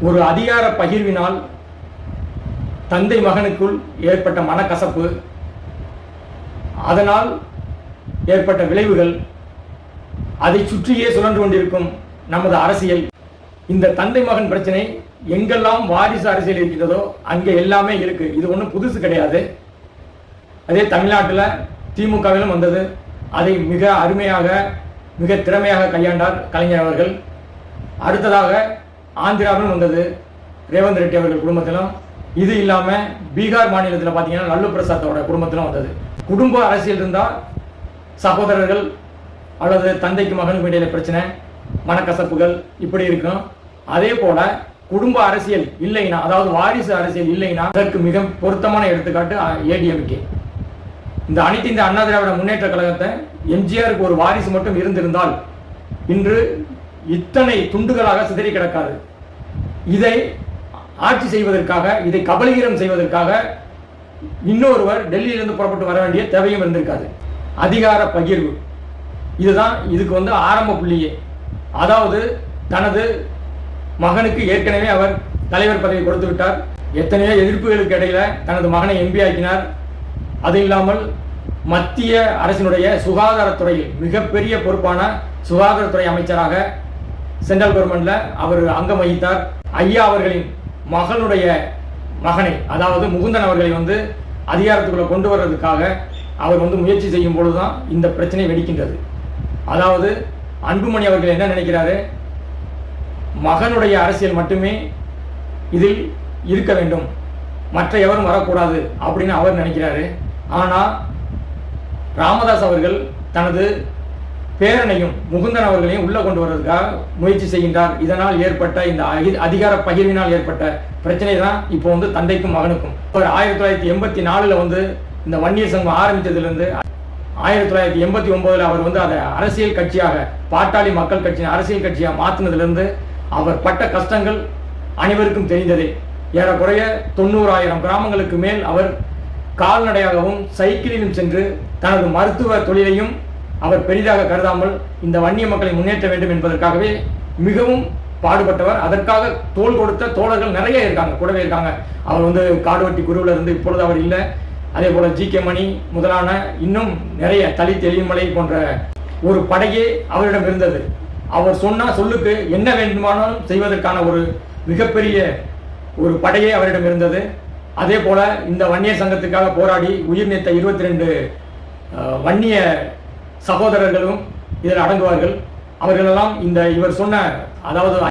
ஒரு அதிகார பகிர்வினால் தந்தை மகனுக்குள் ஏற்பட்ட மனக்கசப்பு, அதனால் ஏற்பட்ட விளைவுகள், அதை சுற்றியே சுழன்று கொண்டிருக்கும் நமது அரசியல். இந்த தந்தை மகன் பிரச்சனை எங்கெல்லாம் வாரிசு அரசியல் இருக்கிறதோ அங்கே எல்லாமே இருக்கு. இது ஒன்றும் புதுசு கிடையாது. அதே தமிழ்நாட்டில் திமுகவிலும் வந்தது. அதை மிக அருமையாக, மிக திறமையாக கையாண்டார் கலைஞர் அவர்கள். அடுத்ததாக ஆந்திராவிலும் வந்தது, ரேவந்த் ரெட்டி அவர்கள் குடும்பத்திலும். இது இல்லாமல் பீகார் மாநிலத்தில் பார்த்தீங்கன்னா லல்லு பிரசாத்தோட குடும்பத்திலும் வந்தது. குடும்ப அரசியல் இருந்தால் சகோதரர்கள் அல்லது தந்தைக்கு மகனுக்கு இடையில பிரச்சனை, மனக்கசப்புகள் இப்படி இருக்கும். அதே போல குடும்ப அரசியல் இல்லைன்னா, அதாவது வாரிசு அரசியல் இல்லைன்னா, அதற்கு மிக பொருத்தமான எடுத்துக்காட்டு ஏடிஎம்கே. இந்த அனைத்து இந்த அண்ணா திராவிட முன்னேற்ற கழகத்தை எம்ஜிஆருக்கு ஒரு வாரிசு மட்டும் இருந்திருந்தால் இன்று இத்தனை துண்டுகளாக சிதறி கிடக்காது. இதை ஆட்சி செய்வதற்காக, இதை கபலீகரம் செய்வதற்காக இன்னொருவர் டெல்லியிலிருந்து புறப்பட்டு வர வேண்டிய தேவையும் இருந்திருக்காது. அதிகார பகிர்வு இதுதான் இதுக்கு ஆரம்ப புள்ளியே. அதாவது தனது மகனுக்கு ஏற்கனவே அவர் தலைவர் பதவி கொடுத்து விட்டார். எத்தனையோ எதிர்ப்புகளுக்கு இடையில தனது மகனை எம்பி ஆக்கினார். அது இல்லாமல் மத்திய அரசினுடைய சுகாதாரத்துறையில் மிகப்பெரிய பொறுப்பான சுகாதாரத்துறை அமைச்சராக சென்ட்ரல் கவர்மெண்ட்ல அவர் அங்கம் வகித்தார். ஐயா அவர்களின் மகனுடைய மகனை, அதாவது முகுந்தன் அவர்களை அதிகாரத்துக்குள்ள கொண்டு வர்றதுக்காக அவர் முயற்சி செய்யும் பொழுதுதான் இந்த பிரச்சனை வெடிக்கின்றது. அதாவது அன்புமணி அவர்கள் என்ன நினைக்கிறாரு, மகனுடைய அரசியல் மட்டுமே இதில் இருக்க வேண்டும், மற்ற எவரும் வரக்கூடாது அப்படின்னு அவர் நினைக்கிறாரு. ஆனால் ராமதாஸ் அவர்கள் தனது பேரனையும் முகுந்தன் அவர்களையும் உள்ள கொண்டு வருவதற்காக முயற்சி செய்கின்றார். இதனால் ஏற்பட்ட இந்த அதிகார பகிர்வினால் ஏற்பட்ட பிரச்சனை தான் இப்போ தந்தைக்கும் மகனுக்கும். அவர் 1984 இந்த வன்னியர் சங்கம் ஆரம்பித்ததிலிருந்து 1989 அவர் அதை அரசியல் கட்சியாக, பாட்டாளி மக்கள் கட்சியின் அரசியல் கட்சியாக மாற்றினதிலிருந்து அவர் பட்ட கஷ்டங்கள் அனைவருக்கும் தெரிந்ததே. ஏறக்குறைய 90,000 கிராமங்களுக்கு மேல் அவர் கால்நடையாகவும் சைக்கிளிலும் சென்று தனது மருத்துவ தொழிலையும் அவர் பெரிதாக கருதாமல் இந்த வன்னிய மக்களை முன்னேற்ற வேண்டும் என்பதற்காகவே மிகவும் பாடுபட்டவர். அதற்காக தோள் கொடுத்த தோழர்கள் நிறைய இருக்காங்க, கூடவே இருக்காங்க. அவர் காடுவட்டி குருவில் இருந்து இப்பொழுது அவர் இல்லை. அதே போல ஜி.கே. மணி முதலான இன்னும் நிறைய தலித் எளிமலை போன்ற ஒரு படையே அவரிடம் இருந்தது. அவர் சொன்ன சொல்லுக்கு என்ன வேண்டுமானாலும் செய்வதற்கான ஒரு மிகப்பெரிய ஒரு படையே அவரிடம் இருந்தது. அதே போல இந்த வன்னியர் சங்கத்துக்காக போராடி உயிர் நீத்த 22 வன்னிய சகோதரர்களும் இதில் அடங்குவார்கள். அவர்களெல்லாம் இவர் சொன்ன, அதாவது